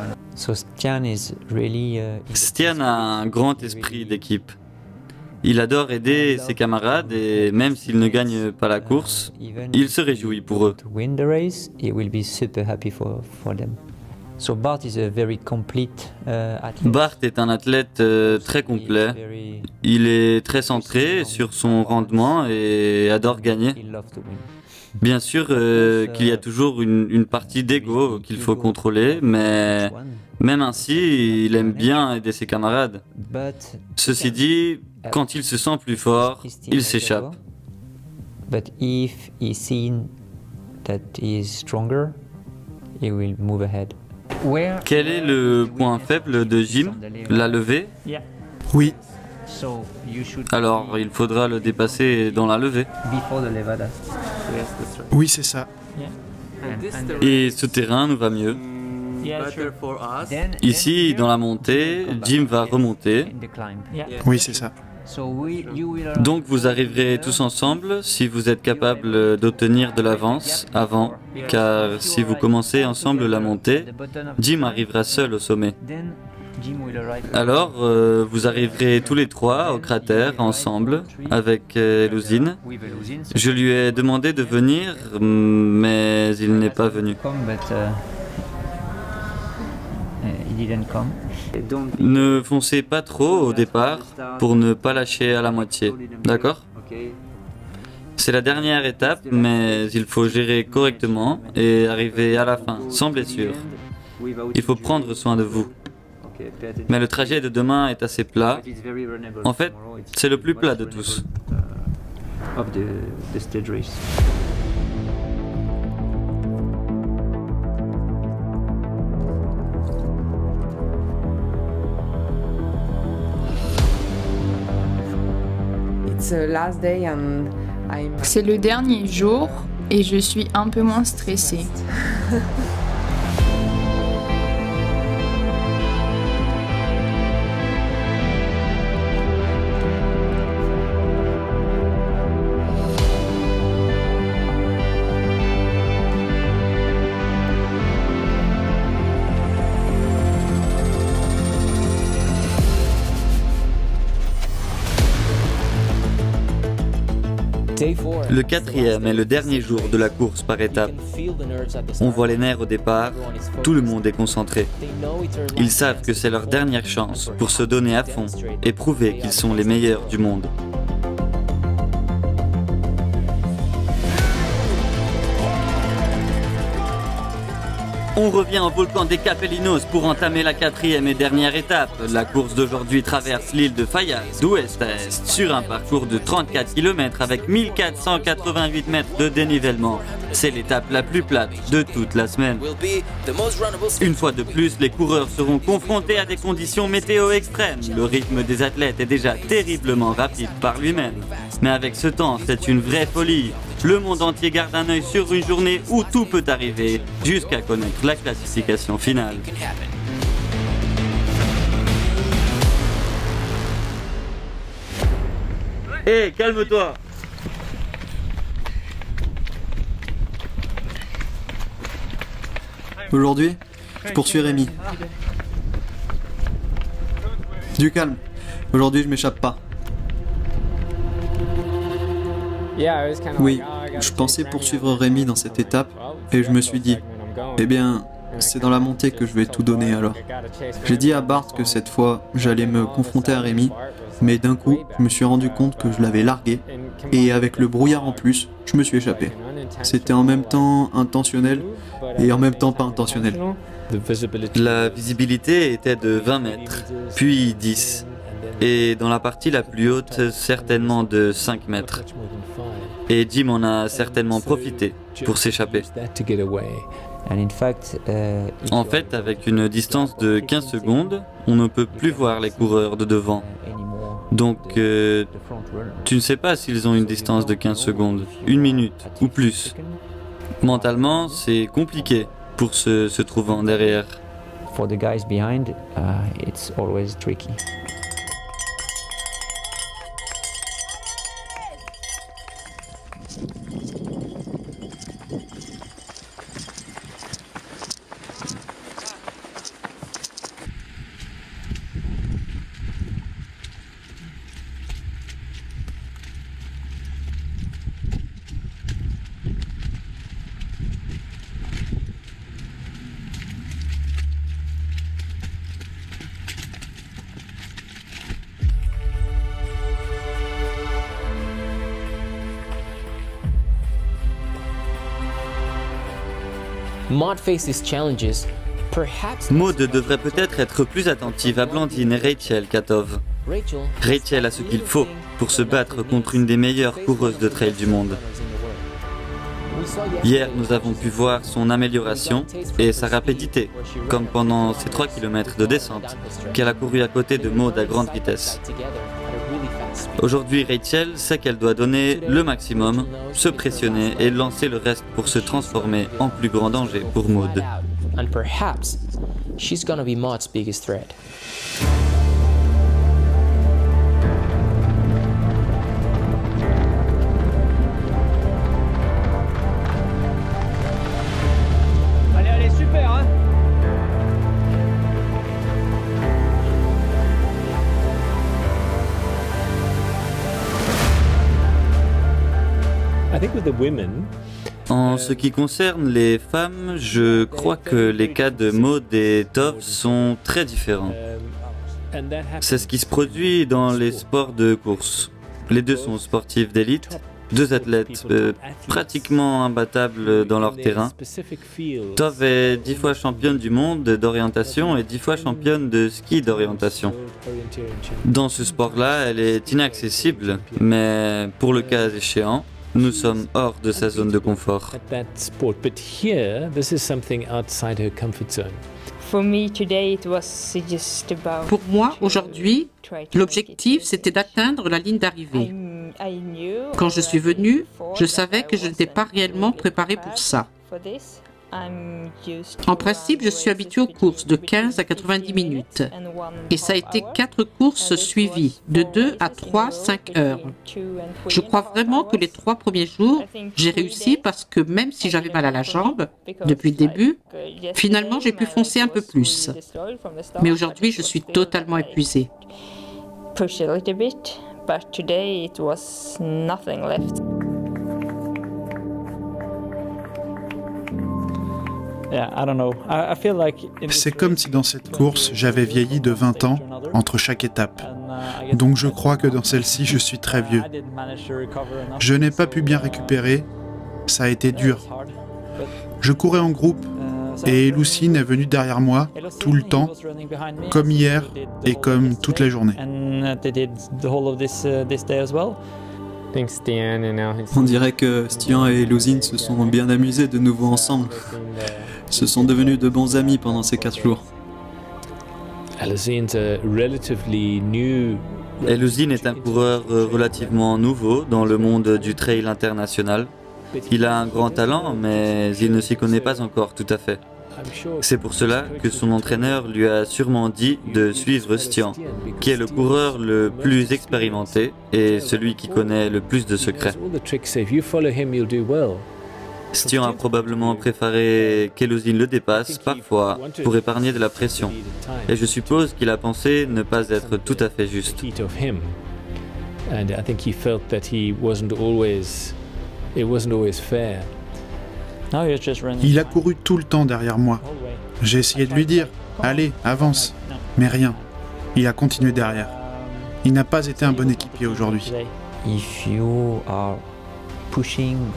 Stian a un grand esprit d'équipe. Il adore aider ses camarades et même s'il ne gagne pas la course, il se réjouit pour eux. Bart est un athlète très complet. Il est très centré sur son rendement et adore gagner. Bien sûr qu'il y a toujours une partie d'ego qu'il faut contrôler, mais même ainsi, il aime bien aider ses camarades. Ceci dit, quand il se sent plus fort, il s'échappe. Quel est le point faible de Jim? La levée? Oui. Alors, il faudra le dépasser dans la levée. Oui, c'est ça. Et ce terrain nous va mieux. Ici, dans la montée, Jim va remonter. Oui, c'est ça. Donc vous arriverez tous ensemble si vous êtes capable d'obtenir de l'avance avant, car si vous commencez ensemble la montée, Jim arrivera seul au sommet. Alors, vous arriverez tous les trois au cratère ensemble avec Luzine. Je lui ai demandé de venir, mais il n'est pas venu. Ne foncez pas trop au départ pour ne pas lâcher à la moitié, d'accord? C'est la dernière étape, mais il faut gérer correctement et arriver à la fin, sans blessure. Il faut prendre soin de vous. Mais le trajet de demain est assez plat. En fait, c'est le plus plat de tous. of the stage race. C'est le dernier jour et je suis un peu moins stressée. Le quatrième est le dernier jour de la course par étapes. On voit les nerfs au départ, tout le monde est concentré. Ils savent que c'est leur dernière chance pour se donner à fond et prouver qu'ils sont les meilleurs du monde. On revient au volcan des Capelinos pour entamer la quatrième et dernière étape. La course d'aujourd'hui traverse l'île de Fayaz d'ouest à est sur un parcours de 34 km avec 1488 mètres de dénivellement. C'est l'étape la plus plate de toute la semaine. Une fois de plus, les coureurs seront confrontés à des conditions météo extrêmes. Le rythme des athlètes est déjà terriblement rapide par lui-même. Mais avec ce temps, c'est une vraie folie. Le monde entier garde un œil sur une journée où tout peut arriver, jusqu'à connaître la classification finale. Hé, calme-toi! Aujourd'hui, je poursuis Rémi. Du calme. Aujourd'hui, je m'échappe pas. Oui, je pensais poursuivre Rémi dans cette étape et je me suis dit, eh bien, c'est dans la montée que je vais tout donner alors. J'ai dit à Bart que cette fois, j'allais me confronter à Rémi, mais d'un coup, je me suis rendu compte que je l'avais largué et avec le brouillard en plus, je me suis échappé. C'était en même temps intentionnel et en même temps pas intentionnel. La visibilité était de 20 mètres, puis 10. Et dans la partie la plus haute, certainement de 5 mètres. Et Jim en a certainement profité pour s'échapper. En fait, avec une distance de 15 secondes, on ne peut plus voir les coureurs de devant. Donc, tu ne sais pas s'ils ont une distance de 15 secondes, 1 minute ou plus. Mentalement, c'est compliqué pour ceux se trouvant derrière. For the guys behind, it's always tricky. Maud devrait peut-être être plus attentive à Blandine et Rachel qu'à Tove. Rachel a ce qu'il faut pour se battre contre une des meilleures coureuses de trail du monde. Hier, nous avons pu voir son amélioration et sa rapidité, comme pendant ces 3 km de descente qu'elle a couru à côté de Maud à grande vitesse. Aujourd'hui, Rachel sait qu'elle doit donner le maximum, se pressionner et lancer le reste pour se transformer en plus grand danger pour Maud. And perhaps she's gonna be Maud's biggest threat. Allez, super, hein? I think with the women, en ce qui concerne les femmes, je crois que les cas de Maud et Tove sont très différents. C'est ce qui se produit dans les sports de course. Les deux sont sportifs d'élite, deux athlètes pratiquement imbattables dans leur terrain. Tove est 10 fois championne du monde d'orientation et 10 fois championne de ski d'orientation. Dans ce sport-là, elle est inaccessible, mais pour le cas échéant, nous sommes hors de sa zone de confort. Pour moi, aujourd'hui, l'objectif, c'était d'atteindre la ligne d'arrivée. Quand je suis venue, je savais que je n'étais pas réellement préparée pour ça. En principe, je suis habituée aux courses de 15 à 90 minutes. Et ça a été 4 courses suivies, de 2 à 3, 5 heures. Je crois vraiment que les 3 premiers jours, j'ai réussi parce que même si j'avais mal à la jambe, depuis le début, finalement, j'ai pu foncer un peu plus. Mais aujourd'hui, je suis totalement épuisée. C'est comme si dans cette course, j'avais vieilli de 20 ans entre chaque étape. Donc je crois que dans celle-ci, je suis très vieux. Je n'ai pas pu bien récupérer, ça a été dur. Je courais en groupe et Lucine est venue derrière moi tout le temps, comme hier et comme toute la journée. On dirait que Stian et Lucine se sont bien amusés de nouveau ensemble. Se sont devenus de bons amis pendant ces 4 jours. Lucine est un coureur relativement nouveau dans le monde du trail international. Il a un grand talent, mais il ne s'y connaît pas encore tout à fait. C'est pour cela que son entraîneur lui a sûrement dit de suivre Stian, qui est le coureur le plus expérimenté et celui qui connaît le plus de secrets. Stian a probablement préféré qu'Elosine le dépasse parfois pour épargner de la pression. Et je suppose qu'il a pensé ne pas être tout à fait juste. Il a couru tout le temps derrière moi. J'ai essayé de lui dire « Allez, avance !» Mais rien. Il a continué derrière. Il n'a pas été un bon équipier aujourd'hui.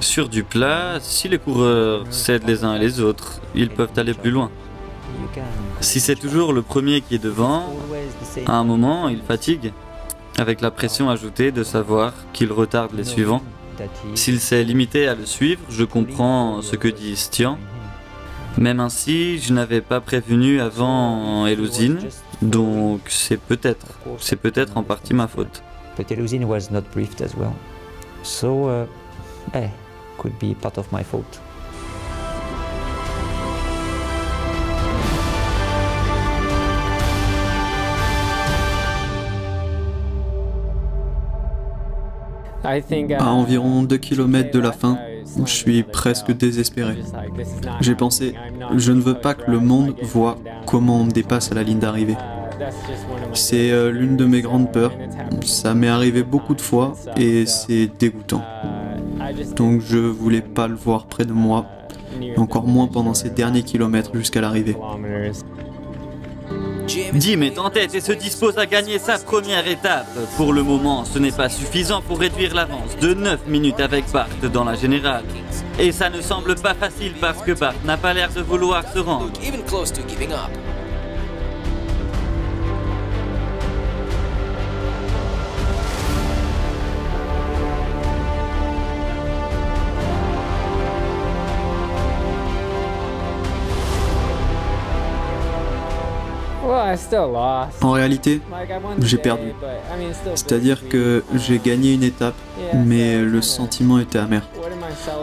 Sur du plat, si les coureurs s'aident les uns et les autres, ils peuvent aller plus loin. Si c'est toujours le premier qui est devant, à un moment, il fatigue, avec la pression ajoutée de savoir qu'il retarde les suivants. S'il s'est limité à le suivre, je comprends ce que dit Stian. Même ainsi, je n'avais pas prévenu avant Elosine, donc c'est peut-être en partie ma faute. But Elosine was not briefed as well. So, could be part of my fault. À environ 2 km de la fin, je suis presque désespéré. J'ai pensé, je ne veux pas que le monde voie comment on me dépasse à la ligne d'arrivée. C'est l'une de mes grandes peurs. Ça m'est arrivé beaucoup de fois et c'est dégoûtant. Donc je voulais pas le voir près de moi, encore moins pendant ces derniers kilomètres jusqu'à l'arrivée. Jim est en tête et se dispose à gagner sa première étape. Pour le moment, ce n'est pas suffisant pour réduire l'avance de 9 minutes avec Bart dans la générale. Et ça ne semble pas facile parce que Bart n'a pas l'air de vouloir se rendre. En réalité, j'ai perdu. C'est-à-dire que j'ai gagné une étape, mais le sentiment était amer.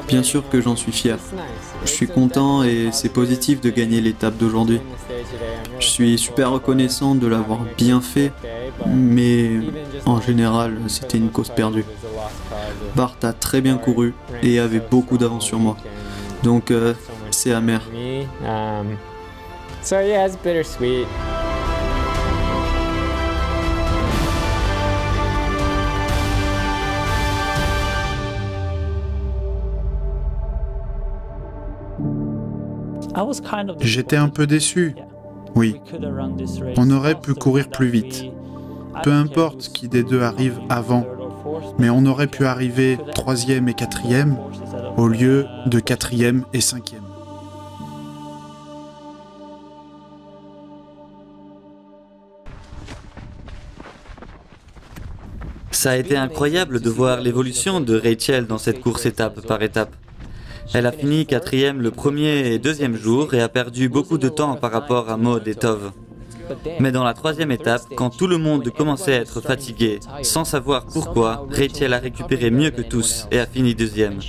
Bien sûr que j'en suis fier. Je suis content et c'est positif de gagner l'étape d'aujourd'hui. Je suis super reconnaissant de l'avoir bien fait, mais en général, c'était une cause perdue. Bart a très bien couru et avait beaucoup d'avance sur moi. Donc, c'est amer. So yeah, it's bittersweet. J'étais un peu déçu. Oui. On aurait pu courir plus vite. Peu importe qui des deux arrive avant. mais on aurait pu arriver 3e et 4e au lieu de 4e et 5e. Ça a été incroyable de voir l'évolution de Rachel dans cette course étape par étape. Elle a fini 4e le premier et deuxième jour et a perdu beaucoup de temps par rapport à Maud et Tove. Mais dans la 3e étape, quand tout le monde commençait à être fatigué, sans savoir pourquoi, Rachel a récupéré mieux que tous et a fini 2e.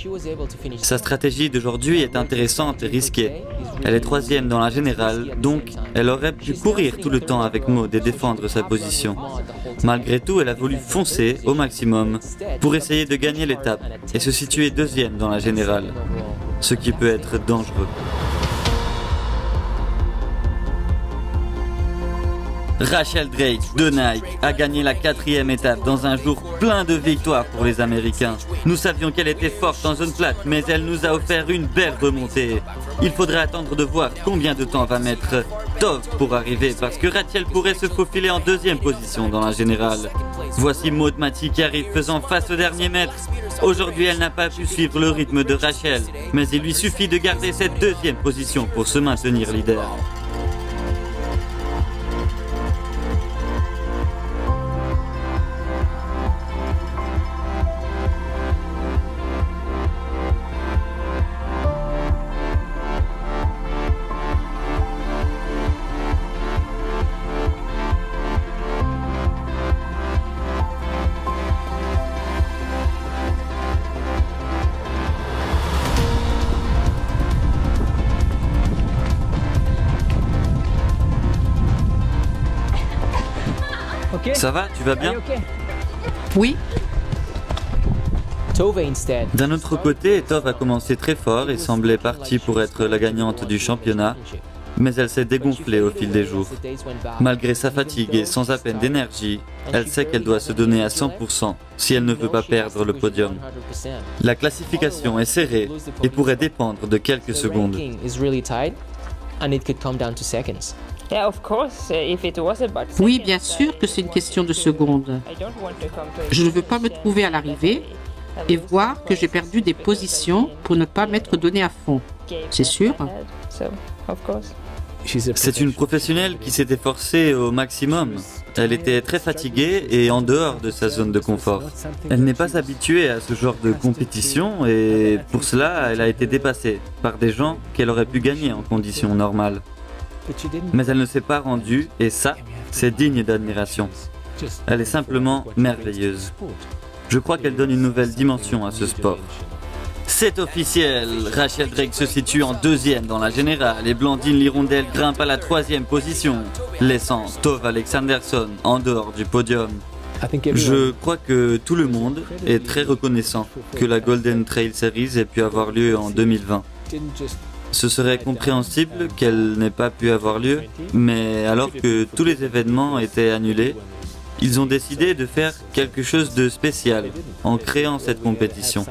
Sa stratégie d'aujourd'hui est intéressante et risquée. Elle est 3e dans la générale, donc elle aurait pu courir tout le temps avec Maud et défendre sa position. Malgré tout, elle a voulu foncer au maximum pour essayer de gagner l'étape et se situer 2e dans la générale, ce qui peut être dangereux. Rachel Drake de Nike a gagné la 4e étape dans un jour plein de victoires pour les Américains. Nous savions qu'elle était forte en zone plate, mais elle nous a offert une belle remontée. Il faudrait attendre de voir combien de temps va mettre Tove pour arriver, parce que Rachel pourrait se faufiler en 2e position dans la générale. Voici Maud Matty qui arrive faisant face au dernier mètre. Aujourd'hui, elle n'a pas pu suivre le rythme de Rachel, mais il lui suffit de garder cette 2e position pour se maintenir leader. Ça va, tu vas bien? Oui. D'un autre côté, Tove a commencé très fort et semblait partie pour être la gagnante du championnat, mais elle s'est dégonflée au fil des jours. Malgré sa fatigue et sans à peine d'énergie, elle sait qu'elle doit se donner à 100% si elle ne veut pas perdre le podium. La classification est serrée et pourrait dépendre de quelques secondes. Oui, bien sûr que c'est une question de secondes. Je ne veux pas me trouver à l'arrivée et voir que j'ai perdu des positions pour ne pas m'être donné à fond. C'est sûr. C'est une professionnelle qui s'est efforcée au maximum. Elle était très fatiguée et en dehors de sa zone de confort. Elle n'est pas habituée à ce genre de compétition et pour cela, elle a été dépassée par des gens qu'elle aurait pu gagner en conditions normales. Mais elle ne s'est pas rendue et ça, c'est digne d'admiration. Elle est simplement merveilleuse. Je crois qu'elle donne une nouvelle dimension à ce sport. C'est officiel, Rachel Drake se situe en 2e dans la générale et Blandine Lirondelle grimpe à la 3e position, laissant Tove Alexanderson en dehors du podium. Je crois que tout le monde est très reconnaissant que la Golden Trail Series ait pu avoir lieu en 2020. Ce serait compréhensible qu'elle n'ait pas pu avoir lieu, mais alors que tous les événements étaient annulés, ils ont décidé de faire quelque chose de spécial en créant cette compétition.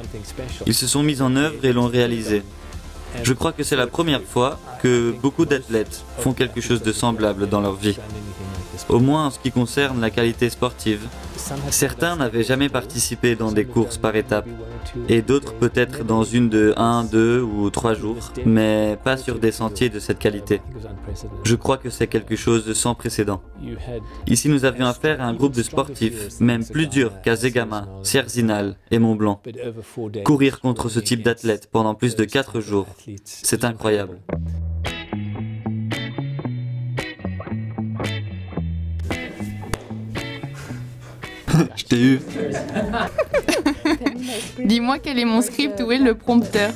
Ils se sont mis en œuvre et l'ont réalisé. Je crois que c'est la première fois que beaucoup d'athlètes font quelque chose de semblable dans leur vie. Au moins en ce qui concerne la qualité sportive. Certains n'avaient jamais participé dans des courses par étapes, et d'autres peut-être dans une de 1, 2 ou 3 jours, mais pas sur des sentiers de cette qualité. Je crois que c'est quelque chose de sans précédent. Ici nous avions affaire à un groupe de sportifs, même plus dur qu'à Zegama, Sierzinal et Mont-Blanc. Courir contre ce type d'athlète pendant plus de 4 jours, c'est incroyable. Je t'ai eu. Dis-moi quel est mon script, où est le prompteur?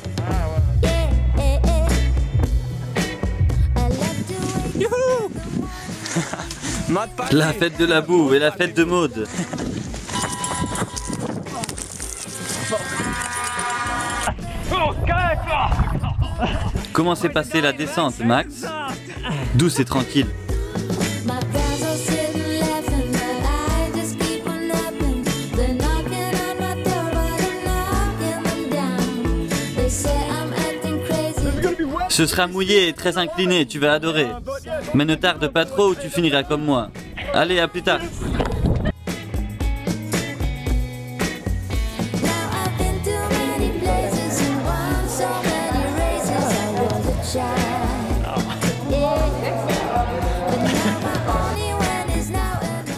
La fête de la boue et la fête de Maud. Comment s'est passée la descente, Max? Douce et tranquille. Ce sera mouillé et très incliné, tu vas adorer. Mais ne tarde pas trop ou tu finiras comme moi. Allez, à plus tard.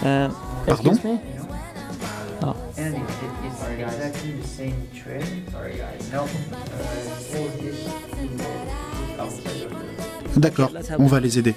Pardon? D'accord, on va les aider.